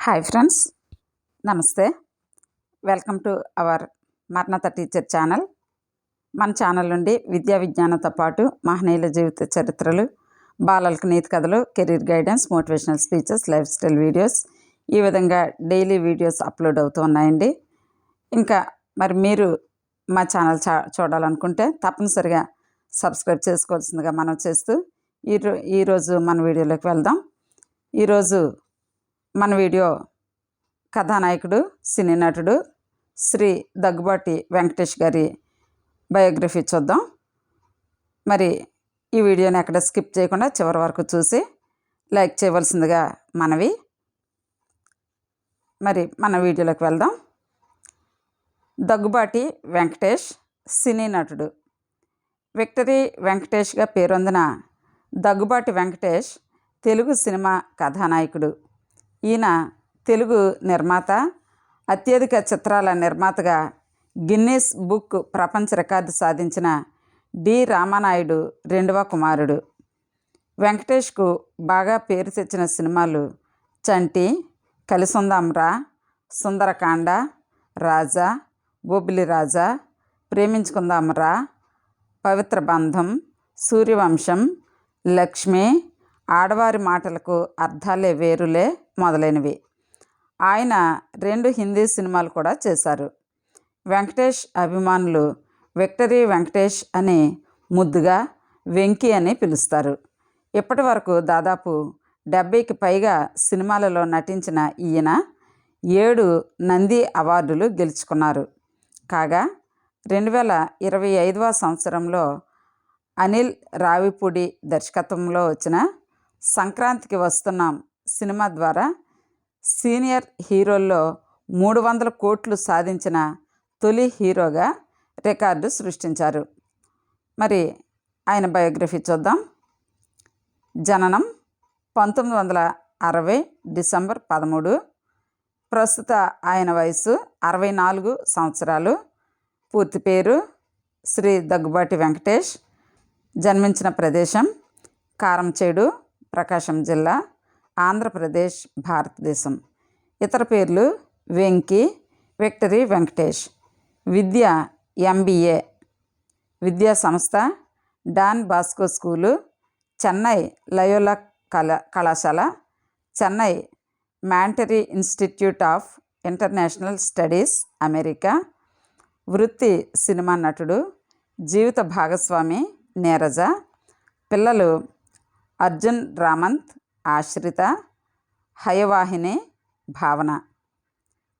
Hi friends, నమస్తే. Welcome to our మర్ణత teacher channel. మన ఛానల్ నుండి విద్యా విజ్ఞానంతో పాటు మహనీయుల జీవిత చరిత్రలు, బాలలకు నీతి కథలు, career guidance, motivational speeches, life style videos ఈ విధంగా డైలీ వీడియోస్ అప్లోడ్ అవుతూ ఉన్నాయండి. ఇంకా మరి మీరు మా ఛానల్ చూడాలనుకుంటే తప్పనిసరిగా సబ్స్క్రైబ్ చేసుకోవాల్సిందిగా మనం చేస్తూ ఈరోజు మన వీడియోలోకి వెళ్దాం. ఈరోజు మన వీడియో కథానాయకుడు, సినీ నటుడు శ్రీ దగ్గుబాటి వెంకటేష్ గారి బయోగ్రఫీ చూద్దాం. మరి ఈ వీడియోని ఎక్కడ స్కిప్ చేయకుండా చివరి వరకు చూసి లైక్ చేయవలసిందిగా మనవి. మరి మన వీడియోలోకి వెళ్దాం. దగ్గుబాటి వెంకటేష్ సినీ నటుడు. విక్టరీ వెంకటేష్గా పేరొందిన దగ్గుబాటి వెంకటేష్ తెలుగు సినిమా కథానాయకుడు. ఈయన తెలుగు నిర్మాత, అత్యధిక చిత్రాల నిర్మాతగా గిన్నీస్ బుక్ ప్రపంచ రికార్డు సాధించిన డి రామానాయుడు రెండవ కుమారుడు. వెంకటేష్కు బాగా పేరు తెచ్చిన సినిమాలు చంటి, కలిసుందాంరా, సుందరకాండ, రాజా, బొబ్బిలి రాజా, ప్రేమించుకుందాంరా, పవిత్ర బంధం, సూర్యవంశం, లక్ష్మి, ఆడవారి మాటలకు అర్థాలే వేరులే మొదలైనవి. ఆయన 2 హిందీ సినిమాలు కూడా చేశారు. వెంకటేష్ అభిమానులు విక్టరీ వెంకటేష్ అని ముద్దుగా వెంకీ అని పిలుస్తారు. ఇప్పటి వరకు దాదాపు 70కి పైగా సినిమాలలో నటించిన ఈయన 7 నంది అవార్డులు గెలుచుకున్నారు. కాగా 2025వ సంవత్సరంలో అనిల్ రావిపూడి దర్శకత్వంలో వచ్చిన సంక్రాంతికి వస్తున్నాం సినిమా ద్వారా సీనియర్ హీరోల్లో 300 కోట్లు సాధించిన తొలి హీరోగా రికార్డు సృష్టించారు. మరి ఆయన బయోగ్రఫీ చూద్దాం. జననం 1960 డిసెంబర్ 13. ప్రస్తుత ఆయన వయసు 64 సంవత్సరాలు. పూర్తి పేరు శ్రీ దగ్గుబాటి వెంకటేష్. జన్మించిన ప్రదేశం కారంచేడు, ప్రకాశం జిల్లా, ఆంధ్రప్రదేశ్, భారతదేశం. ఇతర పేర్లు వెంకీ, విక్టరీ వెంకటేష్. విద్య MBA. విద్యా సంస్థ Don Bosco school, Chennai Loyola కళాశాల, Chennai Monterey institute of international studies, America. వృత్తి సినిమా నటుడు. జీవిత భాగస్వామి నీరజ. పిల్లలు అర్జున్ రామంత్, ఆశ్రిత, హయవాహిని, భావన.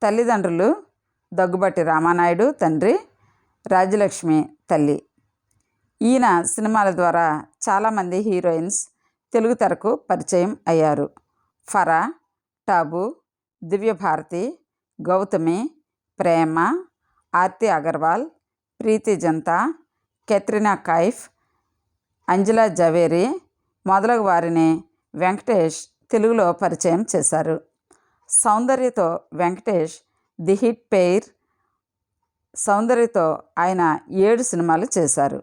తల్లిదండ్రులు దగ్గుబాటి రామానాయుడు తండ్రి, రాజ్యలక్ష్మి తల్లి. ఈయన సినిమాల ద్వారా చాలామంది హీరోయిన్స్ తెలుగు తెరకు పరిచయం అయ్యారు. ఫరా, టాబు, దివ్యభారతి, గౌతమి, ప్రేమ, ఆర్తి అగర్వాల్, ప్రీతి జంతా, కెత్రినా కైఫ్, అంజలా జవేరి మొదలగు వారిని వెంకటేష్ తెలుగులో పరిచయం చేశారు. సౌందర్యతో వెంకటేష్ ది హిట్ పెయిర్. సౌందర్యతో ఆయన 7 సినిమాలు చేశారు.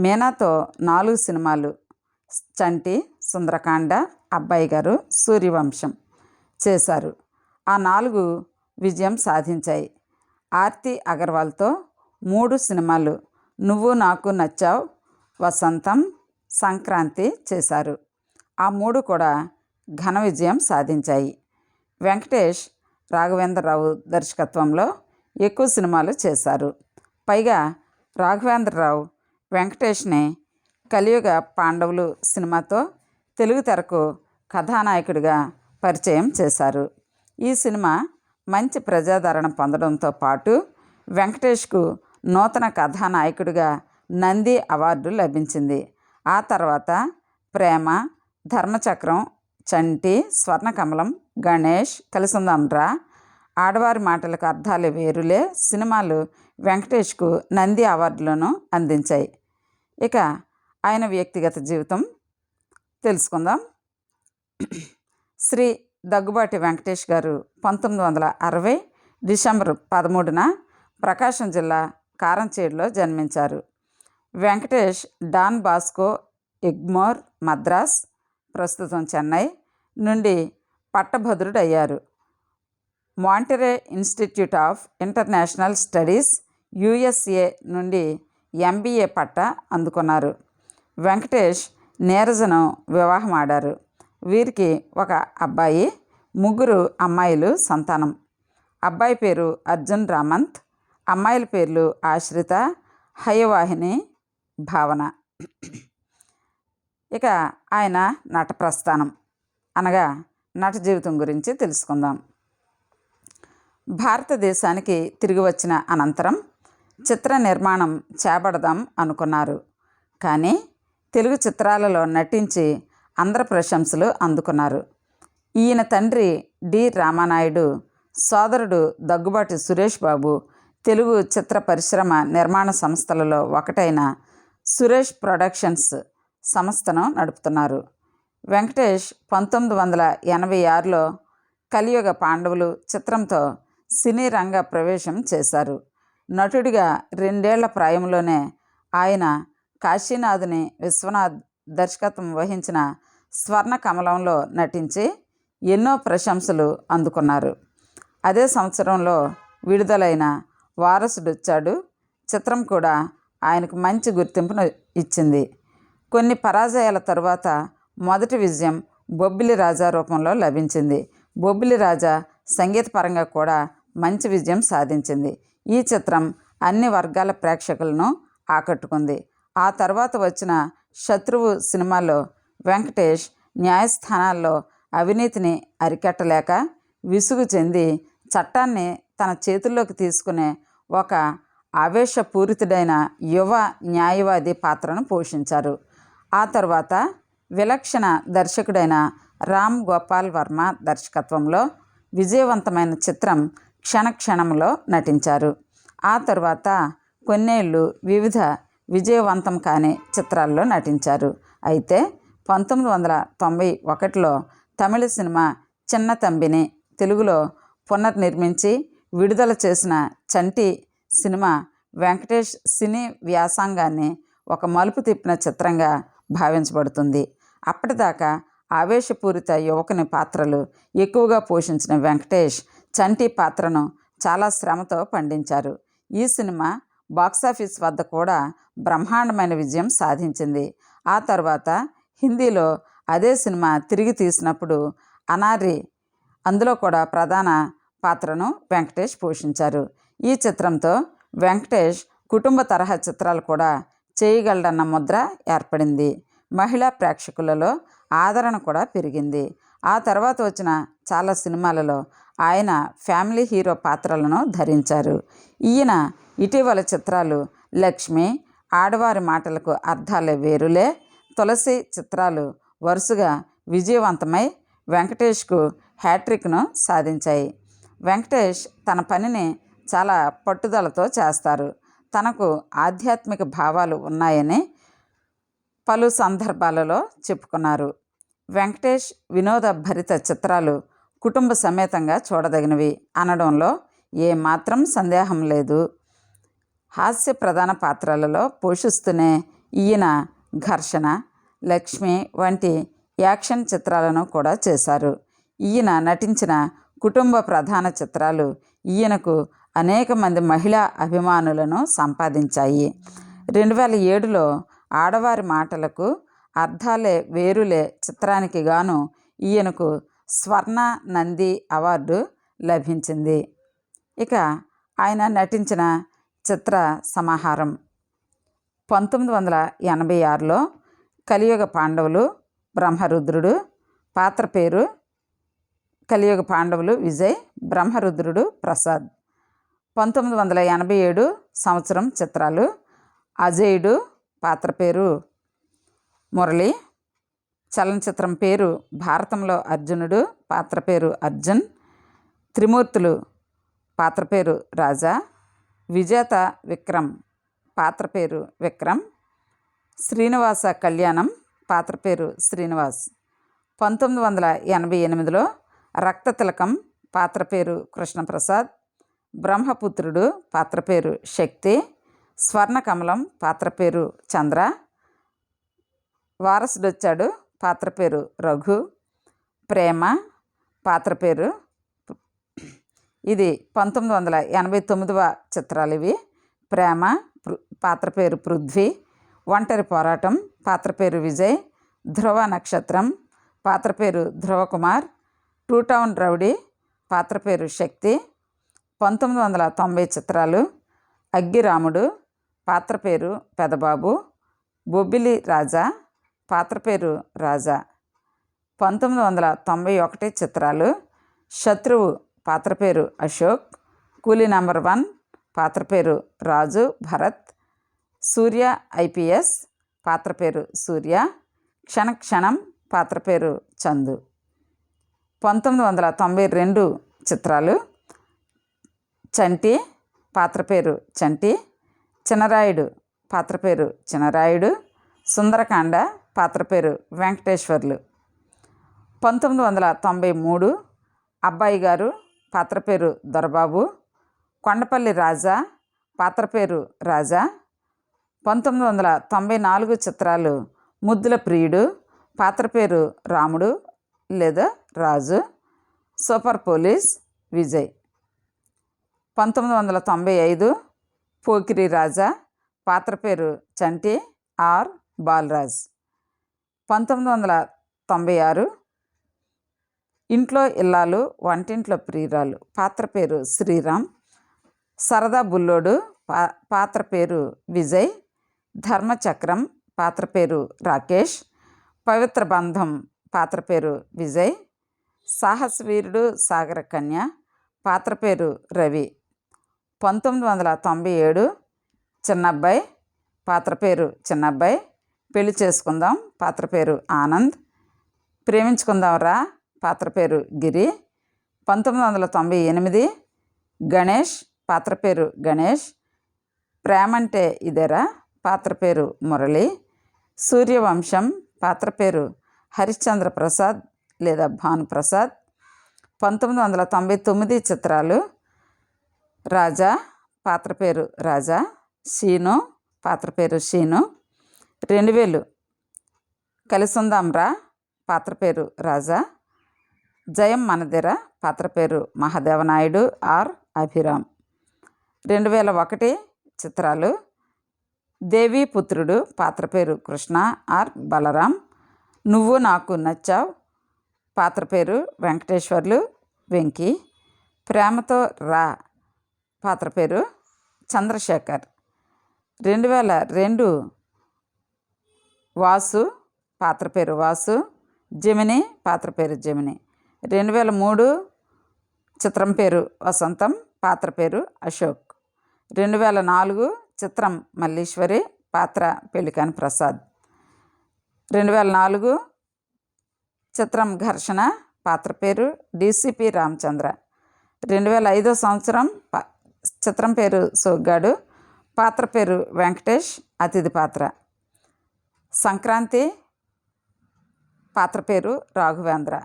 మీనాతో 4 సినిమాలు చంటి, సుందరకాండ, అబ్బాయి గారు, సూర్యవంశం చేశారు. ఆ 4 విజయం సాధించాయి. ఆర్తి అగర్వాల్తో 3 సినిమాలు నువ్వు నాకు నచ్చావ్, వసంతం, సంక్రాంతి చేశారు. ఆ 3 కూడా ఘన విజయం సాధించాయి. వెంకటేష్ రాఘవేంద్రరావు దర్శకత్వంలో ఎక్కువ సినిమాలు చేశారు. పైగా రాఘవేంద్రరావు వెంకటేష్ని కలియుగ పాండవులు సినిమాతో తెలుగు తెరకు కథానాయకుడిగా పరిచయం చేశారు. ఈ సినిమా మంచి ప్రజాదరణ పొందడంతో పాటు వెంకటేష్కు నూతన కథానాయకుడిగా నంది అవార్డు లభించింది. ఆ తర్వాత ప్రేమ, ధర్మచక్రం, చంటి, స్వర్ణకమలం, గణేష్, కలిసుందాంరా, ఆడవారి మాటలకు అర్థాలు వేరులే సినిమాలు వెంకటేష్కు నంది అవార్డులను అందించాయి. ఇక ఆయన వ్యక్తిగత జీవితం తెలుసుకుందాం. శ్రీ దగ్గుబాటి వెంకటేష్ గారు 1960 డిసెంబర్ 13న ప్రకాశం జిల్లా కారంచేడులో జన్మించారు. వెంకటేష్ డాన్ బాస్కో ఎగ్మోర్, మద్రాస్, ప్రస్తుతం చెన్నై నుండి పట్టభద్రుడయ్యారు. Monterey institute of international studies USA నుండి ఎంబీఏ పట్టా అందుకున్నారు. వెంకటేష్ నీరజను వివాహం ఆడారు. వీరికి ఒక అబ్బాయి, 3 అమ్మాయిలు సంతానం. అబ్బాయి పేరు అర్జున్ రామంత్, అమ్మాయిల పేర్లు ఆశ్రిత, హయవాహిని, భావన. ఇక ఆయన నట ప్రస్థానం అనగా నట జీవితం గురించి తెలుసుకుందాం. భారతదేశానికి తిరిగి వచ్చిన అనంతరం చిత్ర నిర్మాణం చేపడదాం అనుకున్నారు. కానీ తెలుగు చిత్రాలలో నటించి అందరి ప్రశంసలు అందుకున్నారు. ఈయన తండ్రి డి రామానాయుడు, సోదరుడు దగ్గుబాటి సురేష్ బాబు తెలుగు చిత్ర పరిశ్రమ నిర్మాణ సంస్థలలో ఒకటైన సురేష్ ప్రొడక్షన్స్ సంస్థను నడుపుతున్నారు. వెంకటేష్ 1986లో కలియుగ పాండవులు చిత్రంతో సినీ రంగ ప్రవేశం చేశారు. నటుడిగా 2 ఏళ్ల ప్రాయంలోనే ఆయన కాశీనాథుని విశ్వనాథ్ దర్శకత్వం వహించిన స్వర్ణ కమలంలో నటించి ఎన్నో ప్రశంసలు అందుకున్నారు. అదే సంవత్సరంలో విడుదలైన వారసుడొచ్చాడు చిత్రం కూడా ఆయనకు మంచి గుర్తింపును ఇచ్చింది. కొన్ని పరాజయాల తరువాత మొదటి విజయం బొబ్బిలి రాజా రూపంలో లభించింది. బొబ్బిలి రాజా సంగీతపరంగా కూడా మంచి విజయం సాధించింది. ఈ చిత్రం అన్ని వర్గాల ప్రేక్షకులను ఆకట్టుకుంది. ఆ తర్వాత వచ్చిన శత్రువు సినిమాలో వెంకటేష్ న్యాయస్థానాల్లో అవినీతిని అరికట్టలేక విసుగు చెంది చట్టాన్ని తన చేతుల్లోకి తీసుకునే ఒక ఆవేశపూరితుడైన యువ న్యాయవాది పాత్రను పోషించారు. ఆ తర్వాత విలక్షణ దర్శకుడైన రామ్ గోపాల్ వర్మ దర్శకత్వంలో విజయవంతమైన చిత్రం క్షణక్షణంలో నటించారు. ఆ తర్వాత కొన్నేళ్ళు వివిధ విజయవంతం కాని చిత్రాల్లో నటించారు. అయితే 1991లో తమిళ సినిమా చిన్న తంబిని తెలుగులో పునర్నిర్మించి విడుదల చేసిన చంటి సినిమా వెంకటేష్ సినీ వ్యాసంగాన్ని ఒక మలుపు తిప్పిన చిత్రంగా భావించబడుతుంది. అప్పటిదాకా ఆవేశపూరిత యువకుని పాత్రలు ఎక్కువగా పోషించిన వెంకటేష్ చంటి పాత్రను చాలా శ్రమతో పండించారు. ఈ సినిమా బాక్సాఫీస్ వద్ద కూడా బ్రహ్మాండమైన విజయం సాధించింది. ఆ తర్వాత హిందీలో అదే సినిమా తిరిగి తీసినప్పుడు అనారి అందులో కూడా ప్రధాన పాత్రను వెంకటేష్ పోషించారు. ఈ చిత్రంతో వెంకటేష్ కుటుంబ తరహా చిత్రాలు కూడా చేయగలడన్న ముద్ర ఏర్పడింది. మహిళా ప్రేక్షకులలో ఆదరణ కూడా పెరిగింది. ఆ తర్వాత వచ్చిన చాలా సినిమాలలో ఆయన ఫ్యామిలీ హీరో పాత్రలను ధరించారు. ఈయన ఇటీవల చిత్రాలు లక్ష్మి, ఆడవారి మాటలకు అర్థాలే వేరులే, తులసి చిత్రాలు వరుసగా విజయవంతమై వెంకటేష్కు హ్యాట్రిక్ను సాధించాయి. వెంకటేష్ తన పనిని చాలా పట్టుదలతో చేస్తారు. తనకు ఆధ్యాత్మిక భావాలు ఉన్నాయని పలు సందర్భాలలో చెప్పుకున్నారు. వెంకటేష్ వినోద భరిత చిత్రాలు కుటుంబ సమేతంగా చూడదగినవి అనడంలో ఏమాత్రం సందేహం లేదు. హాస్య ప్రధాన పాత్రలలో పోషిస్తూనే ఈయన ఘర్షణ, లక్ష్మి వంటి యాక్షన్ చిత్రాలను కూడా చేశారు. ఈయన నటించిన కుటుంబ ప్రధాన చిత్రాలు ఈయనకు అనేక మంది మహిళా అభిమానులను సంపాదించాయి. 2007లో ఆడవారి మాటలకు అర్థాలే వేరులే చిత్రానికి గాను ఈయనకు స్వర్ణ నంది అవార్డు లభించింది. ఇక ఆయన నటించిన చిత్ర సమాహారం 1986లో కలియుగ పాండవులు బ్రహ్మరుద్రుడు, పాత్ర పేరు కలియుగ పాండవులు విజయ్, బ్రహ్మరుద్రుడు ప్రసాద్. 1987 సంవత్సరం చిత్రాలు అజేయుడు, పాత్ర పేరు మురళి, చలనచిత్రం పేరు భారతంలో అర్జునుడు, పాత్ర పేరు అర్జున్, త్రిమూర్తులు, పాత్ర పేరు రాజా, విజేత విక్రమ్, పాత్ర పేరు విక్రమ్, శ్రీనివాస కళ్యాణం, పాత్ర పేరు శ్రీనివాస్. 1988లో రక్తతిలకం, పాత్ర పేరు కృష్ణప్రసాద్, బ్రహ్మపుత్రుడు, పాత్ర పేరు శక్తి, స్వర్ణకమలం, పాత్ర పేరు చంద్ర, వారసుడొచ్చాడు, పాత్ర పేరు రఘు, ప్రేమ, పాత్ర పేరు ఇది 1989వ చిత్రాలు ఇవి. ప్రేమ పాత్ర పేరు పృథ్వీ, ఒంటరి పోరాటం పాత్ర పేరు విజయ్, ధ్రువ నక్షత్రం పాత్ర పేరు ధ్రువకుమార్, టూ టౌన్ రౌడీ పాత్ర పేరు శక్తి. 1990 చిత్రాలు అగ్గిరాముడు పాత్ర పేరు పెదబాబు, బొబ్బిలి రాజా పాత్ర పేరు రాజా. 1991 చిత్రాలు శత్రువు పాత్ర పేరు అశోక్, కూలీ నెంబర్ 1 పాత్ర పేరు రాజు భరత్, సూర్య ఐపీఎస్ పాత్ర పేరు సూర్య, క్షణక్షణం పాత్ర పేరు చందు. 1992 చిత్రాలు చంటి పాత్ర పేరు చంటి, చినరాయుడు పాత్ర పేరు చినరాయుడు, సుందరకాండ పాత్ర పేరు వెంకటేశ్వర్లు. 1993 అబ్బాయి గారు పాత్ర పేరు దొరబాబు, కొండపల్లి రాజా పాత్ర పేరు రాజా. 1994 చిత్రాలు ముద్దుల ప్రియుడు పాత్ర పేరు రాముడు లేదా రాజు, సూపర్ పోలీస్ విజయ్. 1995 పోకిరి రాజా పాత్ర పేరు చంటి ఆర్ బాలరాజ్. 1996 ఇంట్లో ఇల్లాలు వంటింట్లో ప్రియురాలు పాత్ర పేరు శ్రీరామ్, సరదా బుల్లోడు పాత్ర పేరు విజయ్, ధర్మచక్రం పాత్ర పేరు రాకేష్, పవిత్ర బంధం పాత్ర పేరు విజయ్, సాహసవీరుడు సాగర కన్య పాత్ర పేరు రవి. 1997 చిన్నబ్బాయి పాత్ర పేరు చిన్నబ్బాయి, పెళ్లి చేసుకుందాం పాత్ర పేరు ఆనంద్, ప్రేమించుకుందాం రా పాత్ర పేరు గిరి. 1998 గణేష్ పాత్ర పేరు గణేష్, ప్రేమంటే ఇదేరా పాత్ర పేరు మురళి, సూర్యవంశం పాత్ర పేరు హరిశ్చంద్ర ప్రసాద్ లేదా భానుప్రసాద్. 1999 చిత్రాలు రాజా పాత్ర పేరు రాజా, శీను పాత్ర పేరు శీను. 2000 కలిసుందాం రా పాత్ర పేరు రాజా, జయం మనదిర పాత్ర పేరు మహాదేవనాయుడు ఆర్ అభిరామ్. 2001 చిత్రాలు దేవీ పుత్రుడు పాత్ర పేరు కృష్ణ ఆర్ బలరాం, నువ్వు నాకు నచ్చావు పాత్ర పేరు వెంకటేశ్వర్లు వెంకీ, ప్రేమతో రా పాత్ర పేరు చంద్రశేఖర్. 2002 వాసు పాత్ర పేరు వాసు, జెమిని పాత్ర పేరు జెమిని. 2003 చిత్రం పేరు వసంతం పాత్ర పేరు అశోక్. 2004 చిత్రం మల్లీశ్వరి పాత్ర పెళ్లికాని ప్రసాద్. 2004 చిత్రం ఘర్షణ పాత్ర పేరు డీసీపీ రామచంద్ర. 2005 సంవత్సరం చిత్రం పేరు సోగ్గాడు పాత్ర పేరు వెంకటేష్ అతిథి పాత్ర. సంక్రాంతి పాత్ర పేరు రాఘవేంద్ర,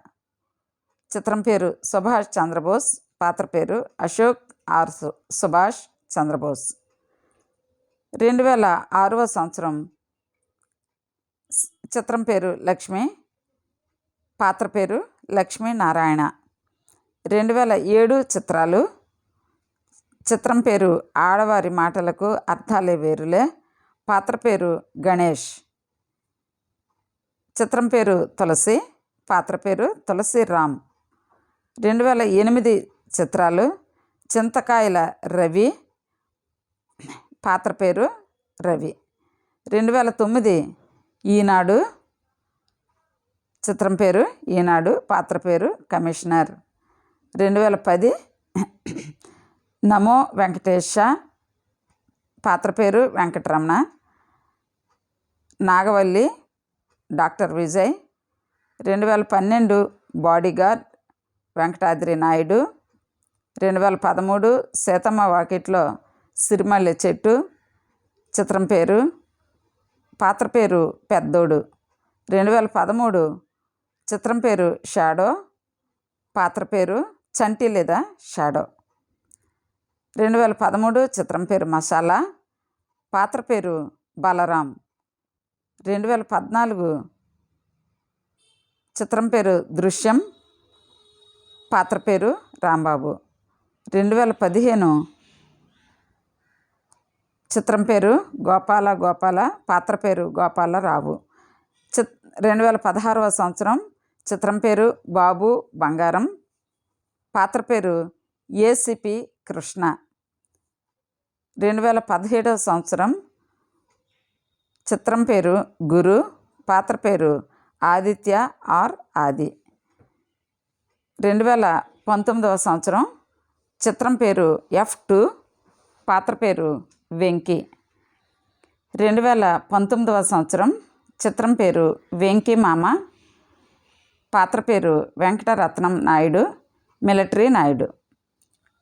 చిత్రం పేరు సుభాష్ చంద్రబోస్ పాత్ర పేరు అశోక్ ఆర్ సుభాష్ చంద్రబోస్. 2006 సంవత్సరం చిత్రం పేరు లక్ష్మి పాత్ర పేరు లక్ష్మీనారాయణ. 2007 చిత్రాలు చిత్రం పేరు ఆడవారి మాటలకు అర్థాలే వేరులే పాత్ర పేరు గణేష్, చిత్రం పేరు తులసి పాత్ర పేరు తులసి రామ్. 2008 చిత్రాలు చింతకాయల రవి పాత్ర పేరు రవి. 2009 ఈనాడు చిత్రం పేరు ఈనాడు పాత్ర పేరు కమిషనర్. 2010 నమో వెంకటేశ పాత్ర పేరు వెంకటరమణ, నాగవల్లి డాక్టర్ విజయ్. 2012 బాడీగార్డ్ వెంకటాద్రి నాయుడు. 2013 సీతమ్మ వాకిట్లో సిరిమల్లె చెట్టు చిత్రం పేరు పాత్ర పేరు పెద్దోడు. 2013 చిత్రం పేరు షాడో పాత్ర పేరు చంటి లేదా షాడో. 2013 చిత్రం పేరు మసాలా పాత్ర పేరు బలరాం. 2014 చిత్రం పేరు దృశ్యం పాత్ర పేరు రాంబాబు. 2015 చిత్రం పేరు గోపాల గోపాల, పాత్ర పేరు గోపాలరావు. 2016వ సంవత్సరం చిత్రం పేరు బాబు బంగారం, పాత్ర పేరు ఏసిపి కృష్ణ. 2017వ సంవత్సరం చిత్రం పేరు గురు, పాత్ర పేరు ఆదిత్య ఆర్ ఆది. 2019వ సంవత్సరం చిత్రం పేరు F2, పాత్ర పేరు వెంకీ. 2019వ సంవత్సరం చిత్రం పేరు వెంకీ మామ, పాత్ర పేరు వెంకటరత్నం నాయుడు, మిలిటరీ నాయుడు.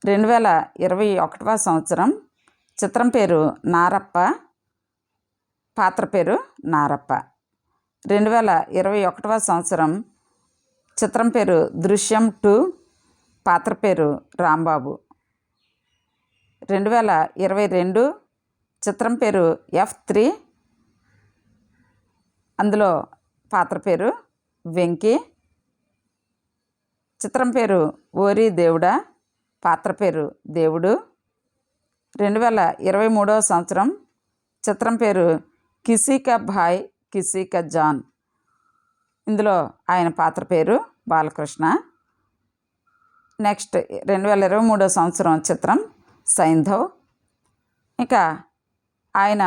2021వ సంవత్సరం చిత్రం పేరు నారప్ప, పాత్ర పేరు నారప్ప. 2021వ సంవత్సరం చిత్రం పేరు దృశ్యం 2, పాత్ర పేరు రాంబాబు. 2022 చిత్రం పేరు F3, అందులో పాత్ర పేరు వెంకీ. చిత్రం పేరు ఓరి దేవుడా, పాత్ర పేరు దేవుడు. 2023వ సంవత్సరం చిత్రం పేరు కిసీకా భాయ్ కిసీకా జాన్, ఇందులో ఆయన పాత్ర పేరు బాలకృష్ణ. నెక్స్ట్ 2023వ సంవత్సరం చిత్రం సైంధవ్. ఇంకా ఆయన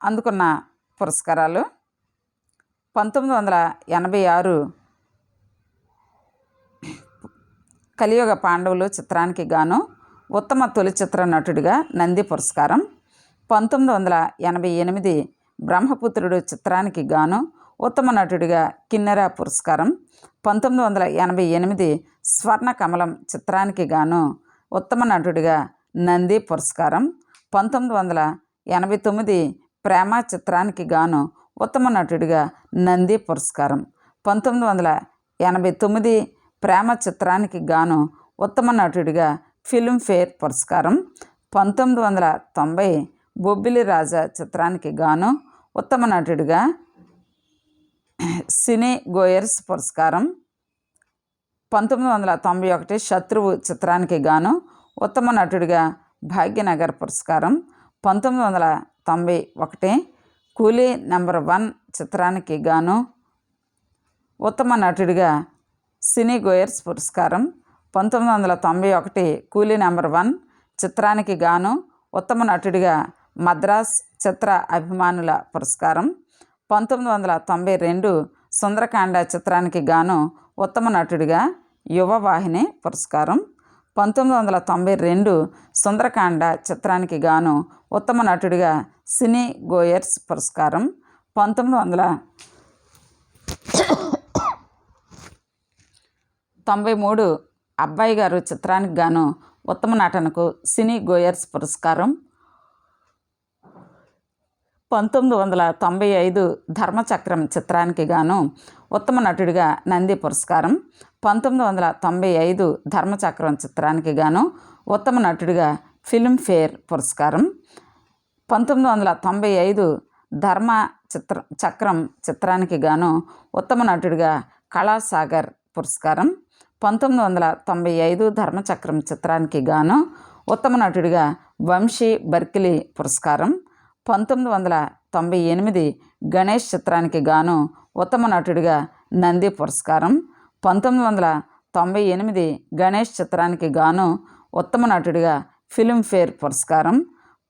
అందుకున్న పురస్కారాలు: 1986 కలియుగ పాండవులు చిత్రానికి గాను ఉత్తమ తొలి చిత్ర నటుడిగా నంది పురస్కారం. 1988 బ్రహ్మపుత్రుడు చిత్రానికి గాను ఉత్తమ నటుడిగా కిన్నెర పురస్కారం. 1988 స్వర్ణ కమలం చిత్రానికి గాను ఉత్తమ నటుడిగా నంది పురస్కారం. 1989 ప్రేమ చిత్రానికి గాను ఉత్తమ నటుడిగా నంది పురస్కారం. 1989 ప్రేమ చిత్రానికి గాను ఉత్తమ నటుడిగా ఫిల్మ్ఫేర్ పురస్కారం. 1990 బొబ్బిలి రాజా చిత్రానికి గాను ఉత్తమ నటుడిగా సినీ గోయర్స్ పురస్కారం. 1991 శత్రువు చిత్రానికి గాను ఉత్తమ నటుడిగా భాగ్యనగర్ పురస్కారం. 1991 కూలీ నెంబర్ 1 చిత్రానికి గాను ఉత్తమ నటుడిగా సినీ గోయర్స్ పురస్కారం. 1991 కూలీ నెంబర్ 1 చిత్రానికి గాను ఉత్తమ నటుడిగా మద్రాస్ చిత్ర అభిమానుల పురస్కారం. 1992 సుందరకాండ చిత్రానికి గాను ఉత్తమ నటుడిగా యువవాహిని పురస్కారం. 1992 సుందరకాండ చిత్రానికి గాను ఉత్తమ నటుడిగా సినీ గోయర్స్ పురస్కారం. 1993 అబ్బాయి గారు చిత్రానికి గాను ఉత్తమ నటనకు సినీ గోయర్స్ పురస్కారం. 1995 ధర్మచక్రం చిత్రానికి గాను ఉత్తమ నటుడిగా నంది పురస్కారం. 1995 ధర్మచక్రం చిత్రానికి గాను ఉత్తమ నటుడిగా ఫిల్మ్ఫేర్ పురస్కారం. 1995 ధర్మ చక్రం చిత్రానికి గాను ఉత్తమ నటుడిగా కళాసాగర్ పురస్కారం. 1995 ధర్మచక్రం చిత్రానికి గాను ఉత్తమ నటుడిగా వంశీ బర్కిలీ పురస్కారం. 1998 గణేష్ చిత్రానికి గాను ఉత్తమ నటుడిగా నంది పురస్కారం. 1998 గణేష్ చిత్రానికి గాను ఉత్తమ నటుడిగా ఫిల్మ్ఫేర్ పురస్కారం.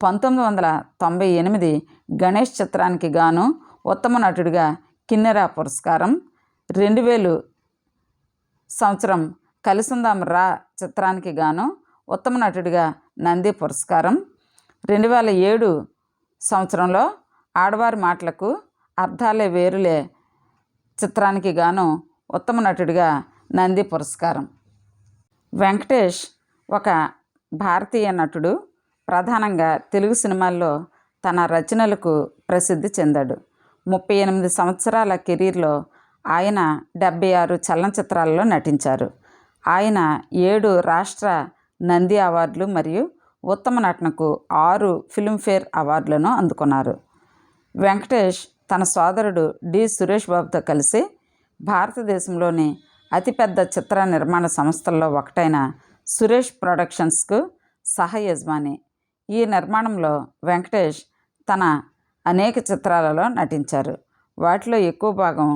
1998 గణేష్ చిత్రానికి గాను ఉత్తమ నటుడిగా కిన్నెర పురస్కారం. 2000 సంవత్సరం కలిసుందాం రా చిత్రానికి గాను ఉత్తమ నటుడిగా నంది పురస్కారం. 2007 సంవత్సరంలో ఆడవారి మాటలకు అర్థాలే వేరులే చిత్రానికి గాను ఉత్తమ నటుడిగా నంది పురస్కారం. వెంకటేష్ ఒక భారతీయ నటుడు. ప్రధానంగా తెలుగు సినిమాల్లో తన రచనలకు ప్రసిద్ధి చెందాడు. 38 సంవత్సరాల కెరీర్లో ఆయన 76 చలనచిత్రాలలో నటించారు. ఆయన 7 రాష్ట్ర నంది అవార్డులు మరియు ఉత్తమ నటనకు 6 ఫిల్మ్ఫేర్ అవార్డులను అందుకున్నారు. వెంకటేష్ తన సోదరుడు డి సురేష్ బాబుతో కలిసి భారతదేశంలోని అతిపెద్ద చిత్ర నిర్మాణ సంస్థల్లో ఒకటైన సురేష్ ప్రొడక్షన్స్కు సహ యజమాని. ఈ నిర్మాణంలో వెంకటేష్ తన అనేక చిత్రాలలో నటించారు. వాటిలో ఎక్కువ భాగం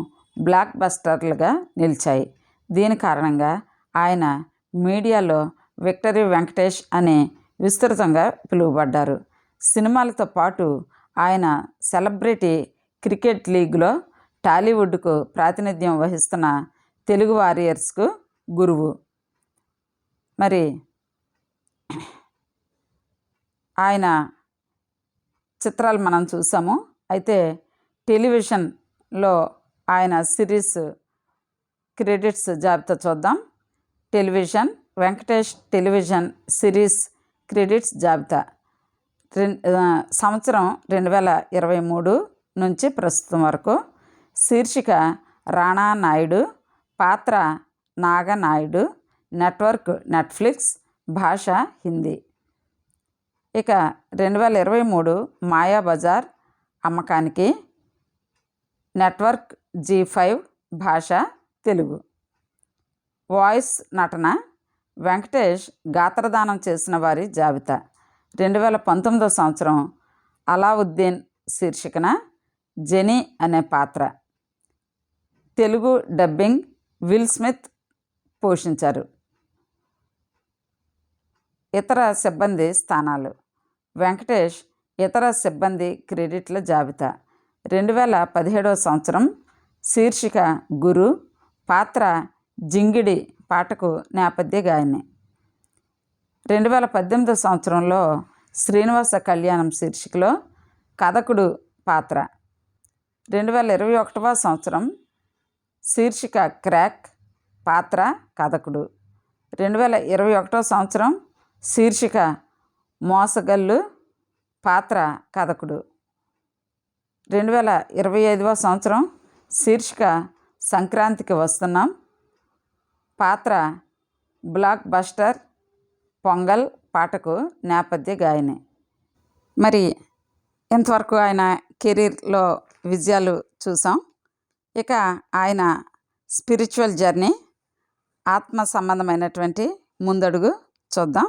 బ్లాక్ బస్టర్లుగా నిలిచాయి. దీని కారణంగా ఆయన మీడియాలో విక్టరీ వెంకటేష్ అని విస్తృతంగా పిలువబడ్డారు. సినిమాలతో పాటు ఆయన సెలబ్రిటీ క్రికెట్ లీగ్లో టాలీవుడ్కు ప్రాతినిధ్యం వహిస్తున్న తెలుగు వారియర్స్కు గురువు. మరి ఆయన చిత్రాలు మనం చూసాము. అయితే టెలివిజన్లో ఆయన సిరీస్ క్రెడిట్స్ జాబితా చూద్దాం. వెంకటేష్ టెలివిజన్ సిరీస్ క్రెడిట్స్ జాబితా సంవత్సరం 2023 నుంచి ప్రస్తుతం వరకు. శీర్షిక రాణా నాయుడు, పాత్ర నాగనాయుడు, నెట్వర్క్ నెట్ఫ్లిక్స్, భాష హిందీ. ఇక 2023 మాయాబజార్ అమ్మకానికి, నెట్వర్క్ G5, భాష తెలుగు. వాయిస్ నటన వెంకటేష్ గాత్రదానం చేసిన వారి జాబితా 2019 సంవత్సరం అలావుద్దీన్ శీర్షికన జెనీ అనే పాత్ర. తెలుగు డబ్బింగ్ విల్ స్మిత్ పోషించారు. ఇతర సిబ్బంది స్థానాలు. వెంకటేష్ ఇతర సిబ్బంది క్రెడిట్ల జాబితా 2017 సంవత్సరం శీర్షిక గురు, పాత్ర జింగిడి పాటకు నేపథ్య గాయని. 2018 సంవత్సరంలో శ్రీనివాస కళ్యాణం శీర్షికలో కథకుడు పాత్ర. 2021 సంవత్సరం శీర్షిక క్రాక్, పాత్ర కథకుడు. 2021 సంవత్సరం శీర్షిక మోసగల్లు, పాత్ర కథకుడు. 2025 సంవత్సరం శీర్షిక సంక్రాంతికి వస్తున్నాం, పాత్ర బ్లాక్ బస్టర్ పొంగల్ పాటకు నేపథ్య గాయని. మరి ఇంతవరకు ఆయన కెరీర్లో విజయాలు చూసాం. ఇక ఆయన స్పిరిచువల్ జర్నీ, ఆత్మ సంబంధమైనటువంటి ముందడుగు చూద్దాం.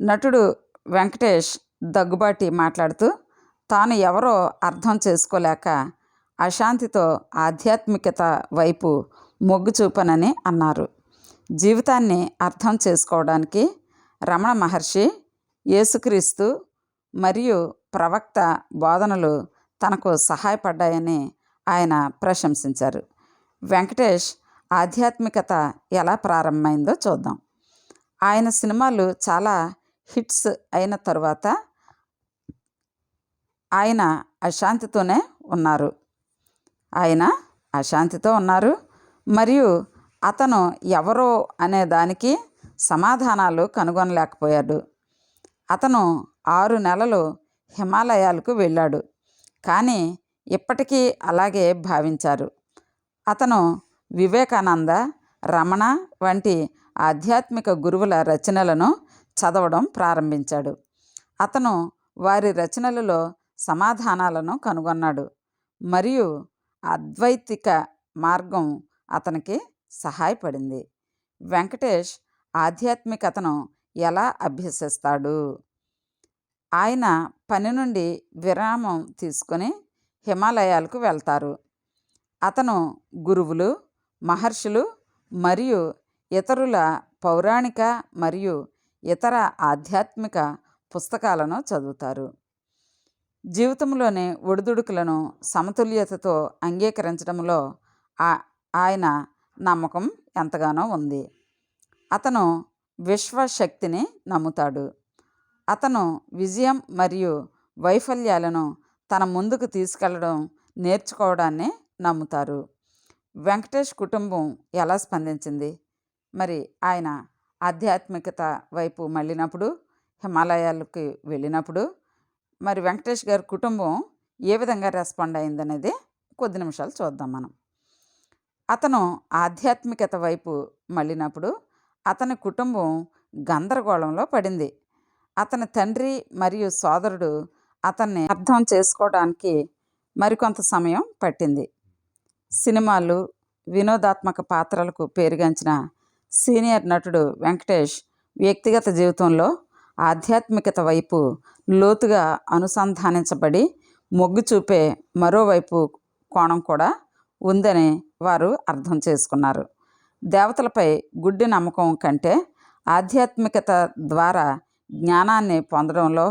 నటుడు వెంకటేష్ దగ్గుబాటి మాట్లాడుతూ తాను ఎవరో అర్థం చేసుకోలేక అశాంతితో ఆధ్యాత్మికత వైపు మొగ్గు చూపనని అన్నారు. జీవితాన్ని అర్థం చేసుకోవడానికి రమణ మహర్షి, యేసుక్రీస్తు మరియు ప్రవక్త బోధనలు తనకు సహాయపడ్డాయని ఆయన ప్రశంసించారు. వెంకటేష్ ఆధ్యాత్మికత ఎలా ప్రారంభమైందో చూద్దాం. ఆయన సినిమాలు చాలా హిట్స్ అయిన తరువాత ఆయన అశాంతితో ఉన్నారు మరియు అతను ఎవరో అనే దానికి సమాధానాలు కనుగొనలేకపోయాడు. అతను 6 నెలలు హిమాలయాలకు వెళ్ళాడు, కానీ ఇప్పటికీ అలాగే భావించారు. అతను వివేకానంద, రమణ వంటి ఆధ్యాత్మిక గురువుల రచనలను చదవడం ప్రారంభించాడు. అతను వారి రచనలలో సమాధానాలను కనుగొన్నాడు మరియు అద్వైతిక మార్గం అతనికి సహాయపడింది. వెంకటేష్ ఆధ్యాత్మికతను ఎలా అభ్యసిస్తాడు? ఆయన పని నుండి విరామం తీసుకొని హిమాలయాలకు వెళ్తారు. అతను గురువులు, మహర్షులు మరియు ఇతరుల పౌరాణిక మరియు ఇతర ఆధ్యాత్మిక పుస్తకాలను చదువుతారు. జీవితంలోని ఒడిదుడుకులను సమతుల్యతతో అంగీకరించడంలో ఆయన నమ్మకం ఎంతగానో ఉంది. అతను విశ్వశక్తిని నమ్ముతాడు. అతను విజయం మరియు వైఫల్యాలను తన ముందుకు తీసుకెళ్లడం నేర్చుకోవడాన్ని నమ్ముతారు. వెంకటేష్ కుటుంబం ఎలా స్పందించింది? మరి ఆయన ఆధ్యాత్మికత వైపు మళ్ళినప్పుడు, హిమాలయాలకి వెళ్ళినప్పుడు మరి వెంకటేష్ గారి కుటుంబం ఏ విధంగా రెస్పాండ్ అయిందనేది కొద్ది నిమిషాలు చూద్దాం మనం. అతను ఆధ్యాత్మికత వైపు మళ్ళినప్పుడు అతని కుటుంబం గందరగోళంలో పడింది. అతని తండ్రి మరియు సోదరుడు అతన్ని అర్థం చేసుకోవడానికి మరికొంత సమయం పట్టింది. సినిమాలు, వినోదాత్మక పాత్రలకు పేరుగాంచిన సీనియర్ నటుడు వెంకటేష్ వ్యక్తిగత జీవితంలో ఆధ్యాత్మికత వైపు లోతుగా అనుసంధానించబడి మొగ్గు చూపే మరోవైపు కోణం కూడా ఉందని వారు అర్థం చేసుకున్నారు. దేవతలపై గుడ్డి నమ్మకం కంటే ఆధ్యాత్మికత ద్వారా జ్ఞానాన్ని పొందడంలో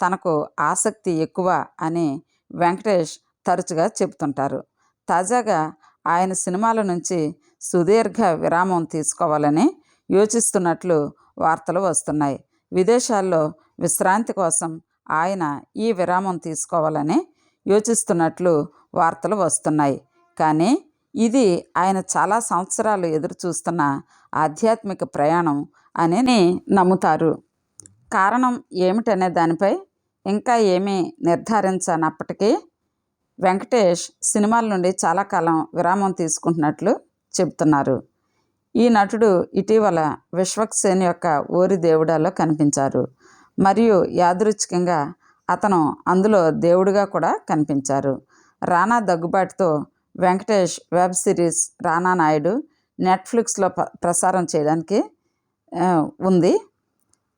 తనకు ఆసక్తి ఎక్కువ అని వెంకటేష్ తరచుగా చెబుతుంటారు. తాజాగా ఆయన సినిమాల నుంచి సుదీర్ఘ విరామం తీసుకోవాలని యోచిస్తున్నట్లు వార్తలు వస్తున్నాయి. విదేశాల్లో విశ్రాంతి కోసం ఆయన ఈ విరామం తీసుకోవాలని యోచిస్తున్నట్లు వార్తలు వస్తున్నాయి. కానీ ఇది ఆయన చాలా సంవత్సరాలు ఎదురు చూస్తున్న ఆధ్యాత్మిక ప్రయాణం అని నమ్ముతారు. కారణం ఏమిటనే దానిపై ఇంకా ఏమీ నిర్ధారించనప్పటికీ వెంకటేష్ సినిమాల నుండి చాలా కాలం విరామం తీసుకుంటున్నట్లు చెబుతున్నారు. ఈ నటుడు ఇటీవల విశ్వక్ సేన్ యొక్క ఓరి దేవుడాలో కనిపించారు మరియు యాదృచ్ఛికంగా అతను అందులో దేవుడిగా కూడా కనిపించారు. రానా దగ్గుబాటుతో వెంకటేష్ వెబ్ సిరీస్ రానా నాయుడు నెట్ఫ్లిక్స్లో ప్రసారం చేయడానికి ఉంది.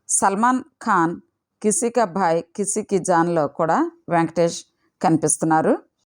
సల్మాన్ ఖాన్ కిసీ కా భాయ్ కిసీ కి జాన్లో కూడా వెంకటేష్ కనిపిస్తున్నారు.